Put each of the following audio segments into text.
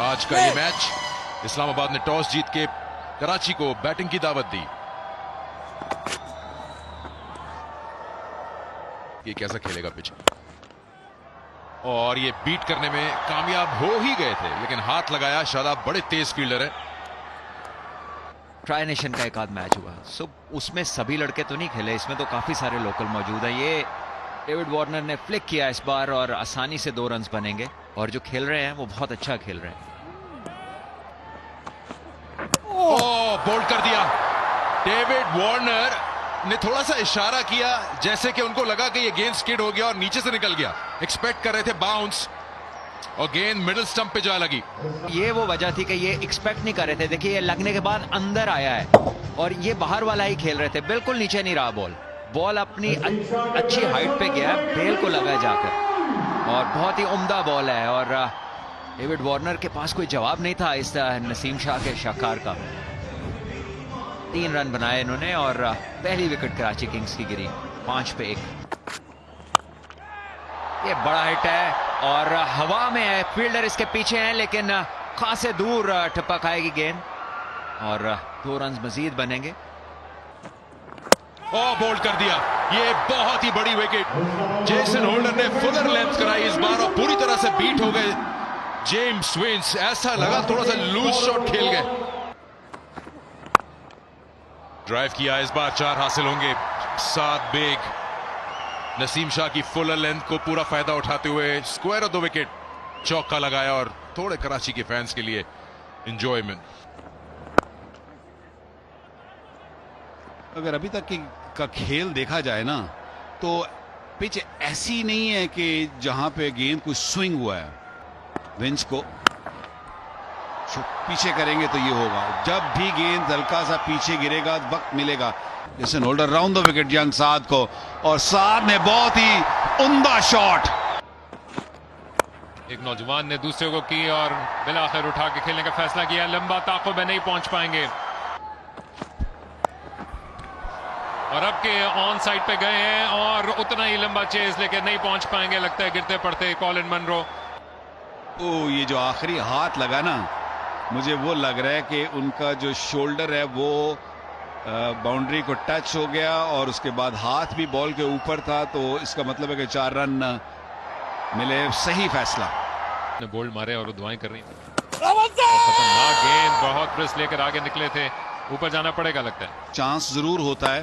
आज का ये मैच इस्लामाबाद ने टॉस जीत के कराची को बैटिंग की दावत दी। ये कैसा खेलेगा पिच, और ये बीट करने में कामयाब हो ही गए थे, लेकिन हाथ लगाया। शादाब बड़े तेज फील्डर है। ट्राई नेशन का एक आध मैच हुआ, सो उसमें सभी लड़के तो नहीं खेले, इसमें तो काफी सारे लोकल मौजूद हैं। ये डेविड वार्नर ने फ्लिक किया इस बार और आसानी से 2 रन बनेंगे, और जो खेल रहे हैं वो बहुत अच्छा खेल रहे हैं। बोल्ड कर दिया। डेविड वार्नर ने थोड़ा सा इशारा किया, जैसे कि उनको लगा कि ये गेंद स्किड हो गया और नीचे से निकल गया। एक्सपेक्ट कर रहे थे बाउंस, और गेंद मिडिल स्टंप पे जा लगी। ये वो वजह थी कि ये एक्सपेक्ट नहीं कर रहे थे। देखिए, ये लगने के बाद अंदर आया है, और ये बाहर वाला ही खेल रहे थे, बिल्कुल नीचे नहीं रहा। बॉल अपनी अच्छी हाइट पे गया, बेल को लगा जाकर, और बहुत ही उम्दा बॉल है। और डेविड वार्नर के पास कोई जवाब नहीं था इस नसीम शाह के शाहकार का। 3 रन बनाए इन्होंने, और पहली विकेट कराची किंग्स की गिरी 5 पे 1। ये बड़ा हिट है, और हवा में है, फील्डर इसके पीछे हैं, लेकिन खासे दूर टपक आएगी गेंद, और 2 रन मजीद बनेंगे। बोल्ड कर दिया। ये बहुत ही बड़ी विकेट। जेसन होल्डर ने फुलर लेंथ कराई इस बार, और पूरी तरह से बीट हो गए जेम्स विंस। ऐसा लगा थोड़ा सा लूज शॉट खेल गए। ड्राइव किया, इस बार 4 हासिल होंगे। 7 बेग। नसीम शाह की फुलर लेंथ को पूरा फायदा उठाते हुए स्क्वायर और 2 विकेट, चौका लगाया, और थोड़े कराची के फैंस के लिए एंजॉयमेंट। अगर अभी तक का खेल देखा जाए ना, तो पिच ऐसी नहीं है कि जहां पे गेंद कुछ स्विंग हुआ है। विंस को पीछे करेंगे तो ये होगा, जब भी गेंद हल्का सा पीछे गिरेगा वक्त मिलेगा। Jason Holder round the wicket young Saad को, और साद ने बहुत ही उम्दा शॉट। एक नौजवान ने दूसरे को की, और बिलाखिर उठा के खेलने का फैसला किया। लंबा ताकों में नहीं पहुंच पाएंगे, और अब के ऑन साइड पे गए हैं, और उतना ही लंबा चेज लेके नहीं पहुंच पाएंगे, लगता है गिरते पड़ते कॉलिन मनरो। ये जो आखिरी हाथ लगा ना, मुझे वो लग रहा है कि उनका जो शोल्डर है वो बाउंड्री को टच हो गया, और उसके बाद हाथ भी बॉल के ऊपर था, तो इसका मतलब है कि 4 रन मिले। सही फैसला। बोल्ड मारे और दुआएं कर रही खतरनाक गेंद, बहुत रिस्क लेकर आगे निकले थे। ऊपर जाना पड़ेगा लगता है। चांस जरूर होता है।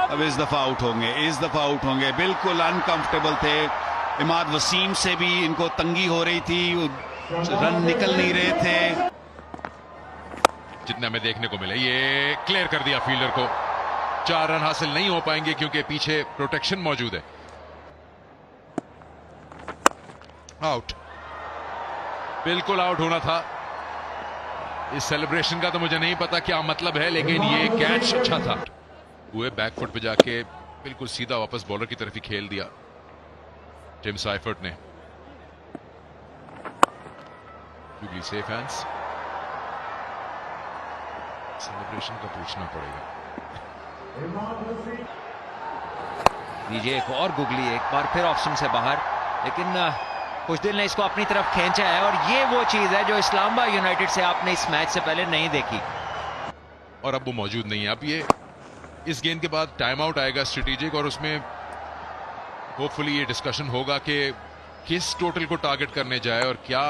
अब इस दफा आउट होंगे, इस दफा आउट होंगे। बिल्कुल अनकंफर्टेबल थे। इमाद वसीम से भी इनको तंगी हो रही थी, रन निकल नहीं रहे थे। जितना हमें देखने को मिले, ये क्लियर कर दिया फील्डर को। 4 रन हासिल नहीं हो पाएंगे क्योंकि पीछे प्रोटेक्शन मौजूद है। आउट, बिल्कुल आउट होना था। इस सेलिब्रेशन का तो मुझे नहीं पता क्या मतलब है, लेकिन ये कैच अच्छा था। हुए बैकफुट पे जाके बिल्कुल सीधा वापस बॉलर की तरफ ही खेल दिया टिम साइफर्ट ने। Safe hands. सेलिब्रेशन का पूछना पड़ेगा। दीजिए एक और गुगली, एक बार फिर ऑप्शन से बाहर, लेकिन खुशदिल ने इसको अपनी तरफ खींचा है, और ये वो चीज है जो इस्लामाबाद यूनाइटेड से आपने इस मैच से पहले नहीं देखी। और अब वो मौजूद नहीं है। अब ये इस गेंद के बाद टाइम आउट आएगा स्ट्रेटेजिक, और उसमें होपफुली ये डिस्कशन होगा कि किस टोटल को टारगेट करने जाए, और क्या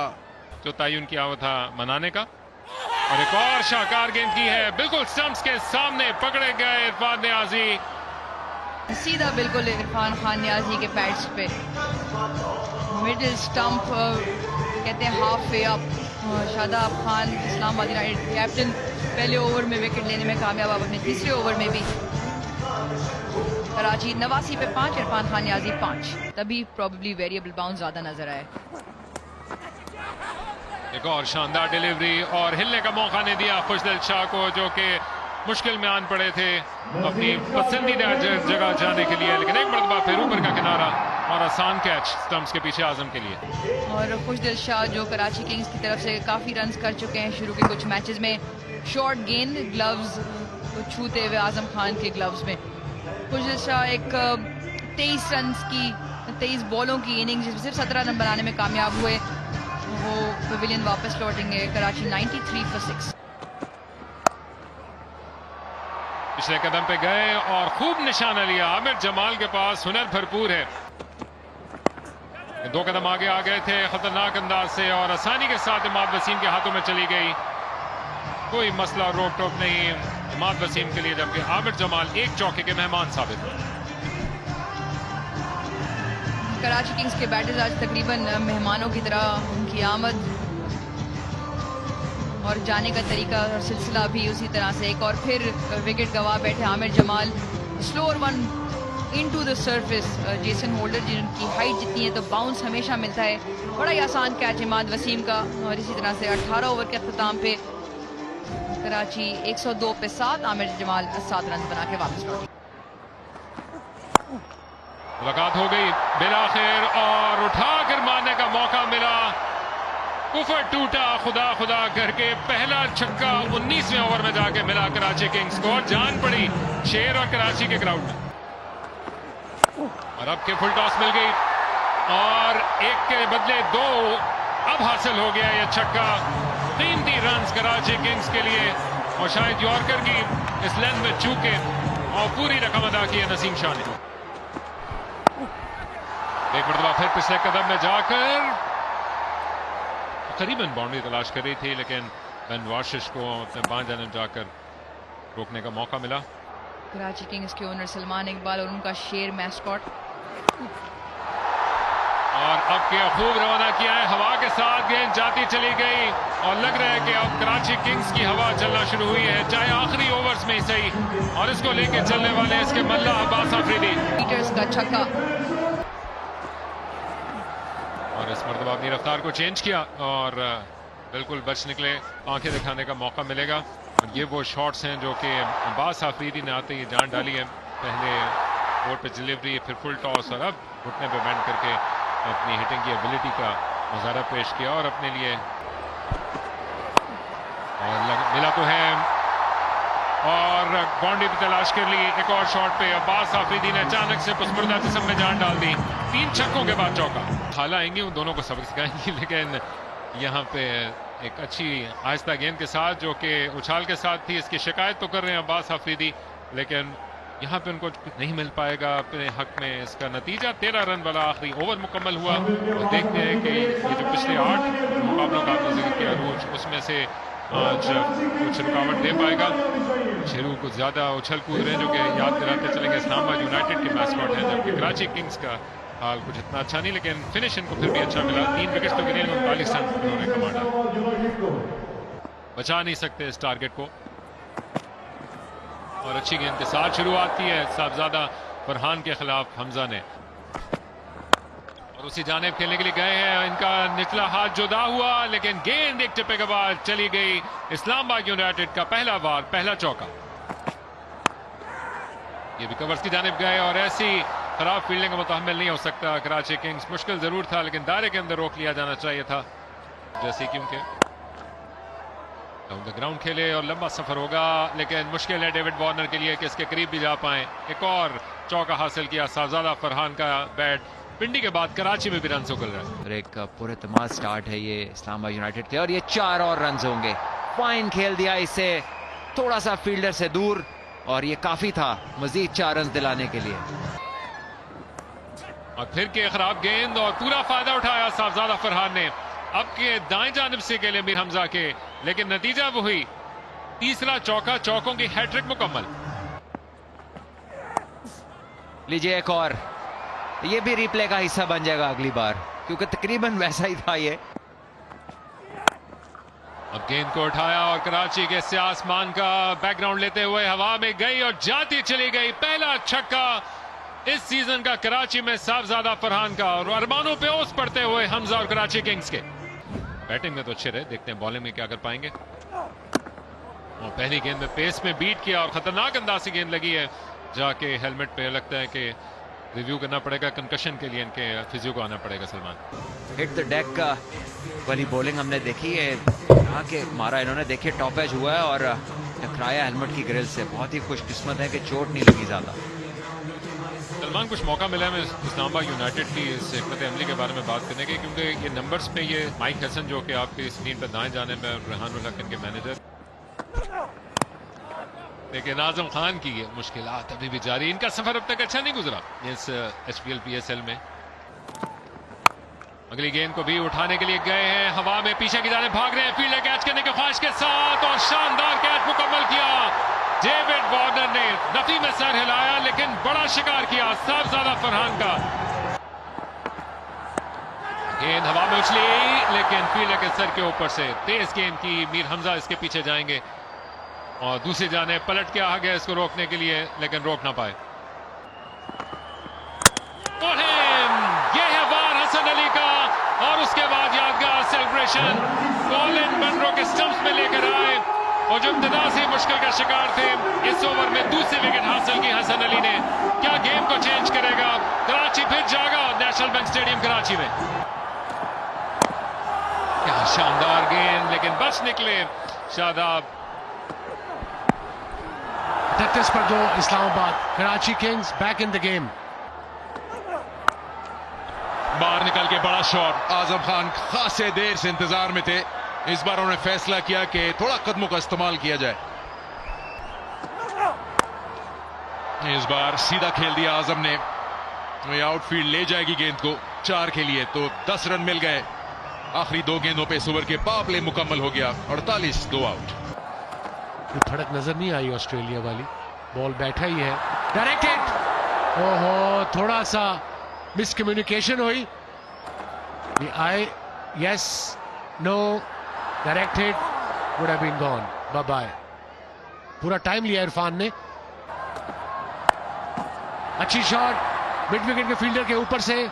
जो तयन किया हुआ था मनाने का। और एक और शाहकार गेंद की है, बिल्कुल स्टंप्स के सामने पकड़े गए इरफान नियाजी। सीधा बिल्कुल इरफान खान नियाजी के पैड्स पे, मिडिल स्टंप, कहते हैं half way up. Shadab Khan Islamabad United captain पहले ओवर में विकेट लेने में कामयाब, अपने तीसरे ओवर में भी। कराची 89 पे 5, इरफान खान नियाजी 5, तभी प्रोबेबली वेरिएबल बाउंस ज्यादा नजर आए। एक और शानदार डिलीवरी, और हिलने का मौका नहीं दिया खुशदिल शाह को, जो कि मुश्किल में आन पड़े थे अपनी पसंदीदा जगह जाने के लिए, लेकिन एक मरतबा फिर ऊपर का किनारा, और आसान कैच स्टंप्स के पीछे आजम के लिए। और खुशदिल शाह जो कराची किंग्स की तरफ से काफी रन्स कर चुके हैं शुरू के कुछ मैचेस में, शॉर्ट गेंद ग्लव्स को छूते हुए आजम खान के ग्लव्स में। खुशदिल शाह एक 23 रन की 23 बॉलों की इनिंग्स जिसमें सिर्फ 17 रन बनाने में कामयाब हुए। वो पवेलियन वापस लौटेंगे। कराची 93 for 6। पिछले कदम पे गए और खूब निशाना लिया। आमिर जमाल के पास हुनर भरपूर है। 2 कदम आगे आ गए थे खतरनाक अंदाज से और आसानी के साथ इमाद वसीम के हाथों में चली गई। कोई मसला रोक टोक नहीं इमाद वसीम के लिए, जबकि आमिर जमाल एक चौके के मेहमान साबित हुए। कराची किंग्स के बैटर्स आज तकरीबन मेहमानों की तरह उनकी आमद और जाने का तरीका और सिलसिला भी उसी तरह से। एक और फिर विकेट गवा बैठे Aamir Jamal. Slower one into the surface. Jason holder जिनकी हाइट जितनी है तो बाउंस हमेशा मिलता है। बड़ा ही आसान कैच इमाद वसीम का। और इसी तरह से 18 ओवर के अख्ताम पे कराची 102 पे 7, आमिर जमाल 7 रन बना के वापस लौटे। मुलाकात हो गई बिलाखिर और उठाकर मारने का मौका मिला। कुफर टूटा खुदा खुदा करके। पहला छक्का 19वें ओवर में जाके मिला कराची किंग्स को। जान पड़ी शेर और कराची के ग्राउंड में। और अब के फुल टॉस मिल गई और एक के बदले 2 अब हासिल हो गया यह छक्का। 3 रन कराची किंग्स के लिए और शायद यॉर्कर की इस लेंथ में चूके और पूरी रकम अदा की है नसीम शाह ने। एक मरतबा फिर पिछले कदम में जाकर करीबन बाउंड्री तलाश कर रही थी, लेकिन बेन वाशिश को अपने बाएं जानब जाकर रोकने का मौका मिला। कराची किंग्स के ओनर सलमान इकबाल और उनका शेर मैस्कॉट। और अब क्या खूब रवाना किया है हवा के साथ। गेंद जाती चली गई और लग रहा है कि अब कराची किंग्स की हवा चलना शुरू हुई है, चाहे आखिरी ओवर्स में ही सही। और इसको लेके चलने वाले इसके मल्ला अब्बास आफरीदी। पीटर्स का छक्का। और इस मरतबा अपनी रफ्तार को चेंज किया और बिल्कुल बच निकले। आंखें दिखाने का मौका मिलेगा। और ये वो शॉट्स हैं जो कि अब्बास आफरीदी ने आते ही जान डाली है। पहले बोर्ड पे डिलीवरी, फिर फुल टॉस और अब घुटने पे बैंड करके अपनी हिटिंग की एबिलिटी का मुजाहरा पेश किया और अपने लिए और मिला तो है और बाउंड्री भी तलाश कर ली। एक और शॉट पे अब्बास आफरीदी ने अचानक से पुस्पर्दा जिस्म में जान डाल दी। 3 छक्कों के बाद चौका। खाला आएंगी उन दोनों को सबक सिखाएंगी, लेकिन यहाँ पे एक अच्छी आहिस्ता गेंद के साथ जो कि उछाल के साथ थी, इसकी शिकायत तो कर रहे हैं अब्बास आफरीदी, लेकिन यहाँ पे उनको नहीं मिल पाएगा अपने हक में। इसका नतीजा 13 रन वाला आखिरी ओवर मुकम्मल हुआ। और देखते हैं कि ये जो पिछले 8 मुकाबलों का आपने जिक्र किया रोज, उसमें से आज कुछ रुकावट दे पाएगा। शेरू कुछ ज्यादा उछल कूद रहे हैं, जो कि याद दिलाते चलेंगे इस्लामाबाद यूनाइटेड के मैस्कॉट हैं, जबकि कराची किंग्स का हाल कुछ इतना अच्छा नहीं, लेकिन फिनिश इनको फिर भी अच्छा मिला। 3 विकेट तो गिरे, 39 रन उन्होंने कमाया। बचा नहीं सकते इस टारगेट को। और अच्छी गेंद के साथ शुरुआत की है साहबजादा फरहान के खिलाफ हमजा ने। और उसी जानिब खेलने के लिए गए हैं। इनका निचला हाथ जुदा हुआ, लेकिन गेंद एक टिप्पे के बाद चली गई। इस्लामाबाद यूनाइटेड का पहला वार, पहला चौका। ये भी कवर्स की जानिब गए और ऐसी खराब फील्डिंग का मुतहम्मिल नहीं हो सकता कराची किंग्स। मुश्किल जरूर था, लेकिन दायरे के अंदर रोक लिया जाना चाहिए था। जैसे क्योंकि ग्राउंड खेले और लंबा सफर होगा, लेकिन मुश्किल है डेविड वार्नर के लिए कि इसके करीब भी जा पाए। एक और चौका हासिल किया साहबजादा फरहान का बैट। पिंडी के बाद कराची में भी रन उगल रहा है। और एक पूरे तमाम स्टार्ट है ये इस्लामाबाद यूनाइटेड के, और ये 4 और रन होंगे। फाइन खेल दिया इसे थोड़ा सा फील्डर से दूर, और ये काफी था मजीद 4 रन दिलाने के लिए। और फिर के खराब गेंद और पूरा फायदा उठाया साहबजादा फरहान ने। अब के दाएं जानिब से खेले मीर हमजा के, लेकिन नतीजा वही। तीसरा चौका, चौकों की हैट्रिक मुकम्मल। लीजिए एक और, ये भी रिप्ले का हिस्सा बन जाएगा अगली बार, क्योंकि तकरीबन वैसा ही था ये। अब गेंद को उठाया और कराची के से आसमान का बैकग्राउंड लेते हुए हवा में गई और जाती चली गई। पहला छक्का इस सीजन का कराची में साहबजादा फरहान का, और अरमानों पे ओस पड़ते हुए हमजा और कराची किंग्स के। बैटिंग में तो अच्छे रहे, देखते हैं बॉलिंग में क्या कर पाएंगे। और पहली गेंद में पेस में बीट किया और खतरनाक अंदाज से गेंद लगी है जाके हेलमेट पे। लगता है कि रिव्यू करना पड़ेगा कंकशन के लिए, इनके फिजियो को आना पड़ेगा। सलमान हिट द डेक का वाली बॉलिंग हमने देखी है, यहाँ के मारा इन्होंने, देखिए टॉप एज हुआ है और टकराया हेलमेट की ग्रिल से। बहुत ही खुशकिस्मत है कि चोट नहीं लगी ज्यादा। सलमान, कुछ मौका मिला है इस्लामाबाद यूनाइटेड की इस हिकमत अमली के बारे में बात करने के, क्योंकि ये नंबर्स पे ये माइक हसन जो कि आपकी स्क्रीन पर दाएं जाने में रेहानुल हक इनके मैनेजर, लेकिन आजम खान की ये मुश्किलात अभी भी जारी। इनका सफर अब तक अच्छा नहीं गुजरा इस HPL PSL में। अगली गेंद को भी उठाने के लिए गए हैं, हवा में पीछे की जाने भाग रहे हैं, फील्डर कैच करने की ख्वाहिश के साथ और शानदार कैच मुकम्मल किया। डेविड वार्नर ने नफी में सर हिलाया लेकिन बड़ा शिकार किया साहबजादा फरहान का। गेंद हवा में उछली लेकिन फील्डर के सर के ऊपर से तेज गेंद की। मीर हमजा इसके पीछे जाएंगे और दूसरी जाने पलट के आ गया इसको रोकने के लिए, लेकिन रोक ना पाए। ये है वार हसन अली का और उसके बाद यादगार सेलिब्रेशन। कॉलिन मनरो के स्टंप्स में लेकर आए और जो इब्तिदा से मुश्किल का शिकार थे, इस ओवर में दूसरी विकेट हासिल की हसन अली ने। क्या गेम को चेंज करेगा? कराची फिर जागा नेशनल बैंक स्टेडियम कराची में। क्या शानदार गेंद, लेकिन बच निकले शादाब। 38 पर 2 Islamabad. Karachi Kings back in the game. बाहर निकल के बड़ा शॉट। आजम खान खासे देर से इंतजार में थे, इस बार उन्होंने फैसला किया कि थोड़ा कदमों का इस्तेमाल किया जाए। इस बार सीधा खेल दिया आजम ने। ये आउटफील्ड ले जाएगी गेंद को 4 के लिए, तो 10 रन मिल गए। आखिरी 2 गेंदों पे इस ओवर के पावर प्ले मुकम्मल हो गया। 48, 2 आउट। फड़क नजर नहीं आई ऑस्ट्रेलिया वाली। बॉल बैठा ही है, डायरेक्टेड। ओहो, थोड़ा सा मिसकम्युनिकेशन हुई। I yes no directed would have been gone, bye bye. पूरा टाइम लिया इरफान ने। अच्छी शॉट मिड विकेट के फील्डर के ऊपर से,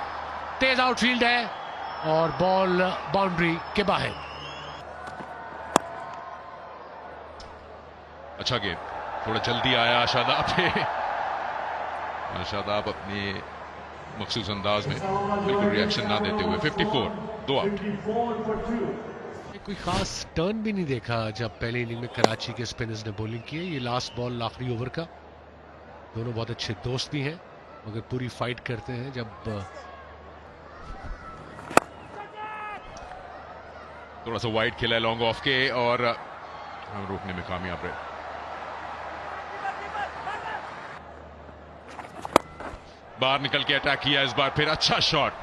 तेज आउटफील्ड है और बॉल बाउंड्री के बाहर। अच्छा गेम, थोड़ा जल्दी आया शादाब पे। शादाब अपने मखसूस अंदाज में बिल्कुल रिएक्शन ना देते हुए 54, 2 आउट। कोई खास टर्न भी नहीं देखा जब पहले इनिंग में कराची के स्पिनर्स ने बॉलिंग की है। ये लास्ट बॉल आखिरी ओवर का। दोनों बहुत अच्छे दोस्त भी हैं मगर पूरी फाइट करते हैं जब थोड़ा सा वाइड खेला लॉन्ग ऑफ के और रोकने में कामयाब रहे। बाहर निकल के अटैक किया इस बार फिर। अच्छा शॉट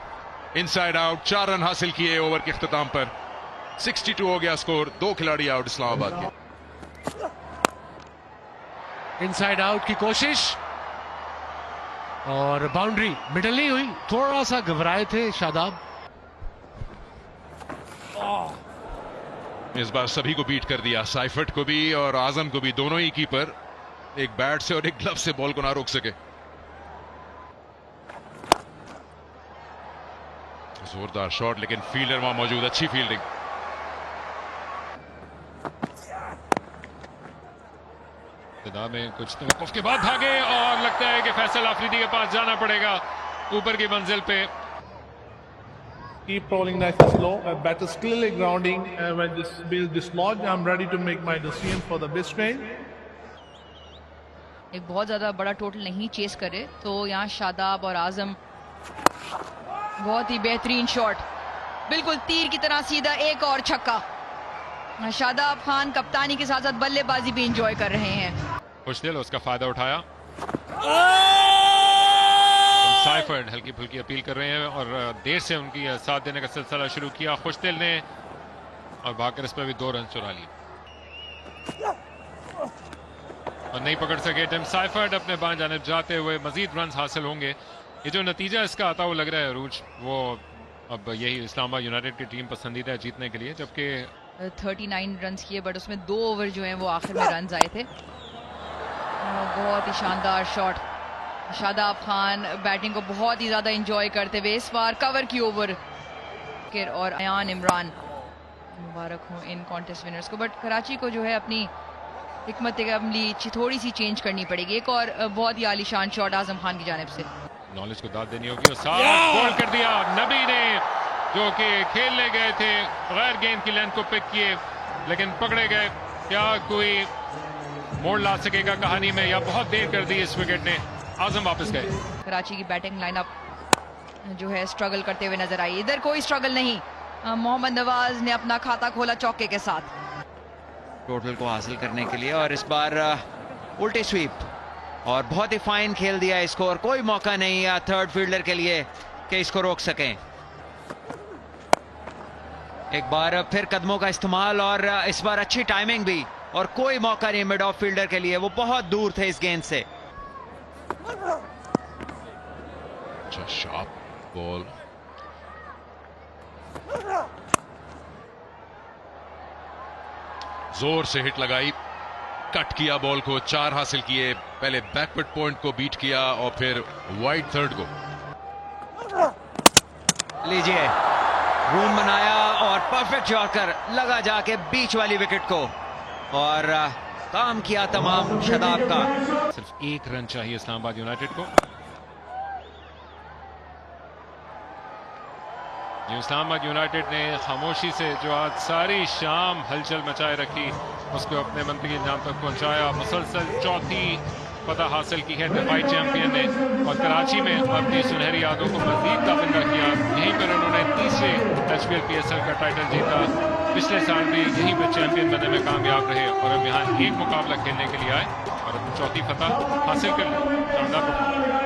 इनसाइड आउट। 4 रन हासिल किए ओवर के इख्तिताम पर। 62 हो गया स्कोर। 2 खिलाड़ी आउट इस्लामाबाद के। इनसाइड आउट की कोशिश और बाउंड्री मिडल नहीं हुई। थोड़ा सा घबराए थे शादाब। इस बार सभी को बीट कर दिया, साइफर्ट को भी और आजम को भी। दोनों ही कीपर एक बैट से और एक ग्लव से बॉल को ना रोक सके। जोरदार शॉट लेकिन फील्डर वहां मौजूद। अच्छी फील्डिंग। में कुछ तवक्कुफ के बाद भागे और लगता है कि फैसल आफरीदी के पास जाना पड़ेगा ऊपर की मंजिल पे। Keep rolling nice and slow. Batter clearly grounding. When this ball dislodged, I'm ready to make my decision for the best range. एक बहुत ज्यादा बड़ा टोटल नहीं चेस करे तो यहाँ शादाब और आजम। बहुत ही बेहतरीन शॉट, बिल्कुल तीर की तरह सीधा। एक और छक्का। शादाब खान कप्तानी के साथ साथ बल्लेबाजी भी एंजॉय कर रहे हैं। खुशदिल उसका फायदा उठाया। साइफर्ड हल्की फुल्की अपील कर रहे हैं और देर से उनकी साथ देने का सिलसिला शुरू किया खुशदिल ने और भागकर इस पर भी 2 रन चुरा लिए और नहीं पकड़ सके टिम साइफर्ड। अपने बाएं जानिब जाते हुए मजीद रन हासिल होंगे। ये जो नतीजा इसका आता हुआ लग रहा है अरूज, वो अब यही इस्लामाबाद यूनाइटेड की टीम पसंदीदा है जीतने के लिए। जबकि 39 रन किए बट उसमें 2 ओवर जो हैं वो आखिर में रन आए थे। बहुत ही शानदार शॉट। शादाब खान बैटिंग को बहुत ही ज्यादा एंजॉय करते हुए इस बार कवर की ओवर और अयान इमरान। मुबारक हो इन कॉन्टेस्ट विनर्स को। बट कराची को जो है अपनी हिकमत अमली थोड़ी सी चेंज करनी पड़ेगी। एक और बहुत ही आलीशान शॉट आजम खान की जानिब से। नॉलेज को दाद देनी होगी और साफ बॉल कर दिया नबी ने, जो कि खेलने गए थे गैर गेंद की लेंथ को पिक किए लेकिन पकड़े गए। क्या कोई मोड़ ला सकेगा कहानी में या बहुत देर कर दी इस विकेट ने? आजम वापस गए। कराची की बैटिंग लाइनअप जो है स्ट्रगल करते हुए नजर आई। इधर कोई स्ट्रगल नहीं, मोहम्मद नवाज ने अपना खाता खोला चौके के साथ टोटल को हासिल करने के लिए, और इस बार उल्टी स्वीप और बहुत ही फाइन खेल दिया स्कोर। कोई मौका नहीं थर्ड फील्डर के लिए कि इसको रोक सकें। एक बार फिर कदमों का इस्तेमाल और इस बार अच्छी टाइमिंग भी, और कोई मौका नहीं मिड ऑफ फील्डर के लिए, वो बहुत दूर थे इस गेंद से। अच्छा शार्प बॉल, जोर से हिट लगाई, कट किया बॉल को, 4 हासिल किए। पहले बैकवर्ड पॉइंट को बीट किया और फिर वाइड थर्ड को। लीजिए, रूम बनाया और परफेक्ट यॉर्कर लगा जाके बीच वाली विकेट को, और काम किया तमाम शदाब का। सिर्फ 1 रन चाहिए इस्लामाबाद यूनाइटेड को। इस्लामाबाद यूनाइटेड ने खामोशी से जो आज सारी शाम हलचल मचाए रखी, उसको अपने मंतकी अंजाम तक पहुंचाया। मुसलसल चौथी फतह हासिल की है दफाई चैंपियन ने, और कराची में अपनी सुनहरी यादों को मजीद ताबिंदा किया। यहीं पर उन्होंने तीसरे HPL PSL का टाइटल जीता। पिछले साल भी यहीं पर चैंपियन बनने में कामयाब रहे, और अब यहाँ एक मुकाबला खेलने के लिए आए और अपनी चौथी फतह हासिल कर ली। शानदार।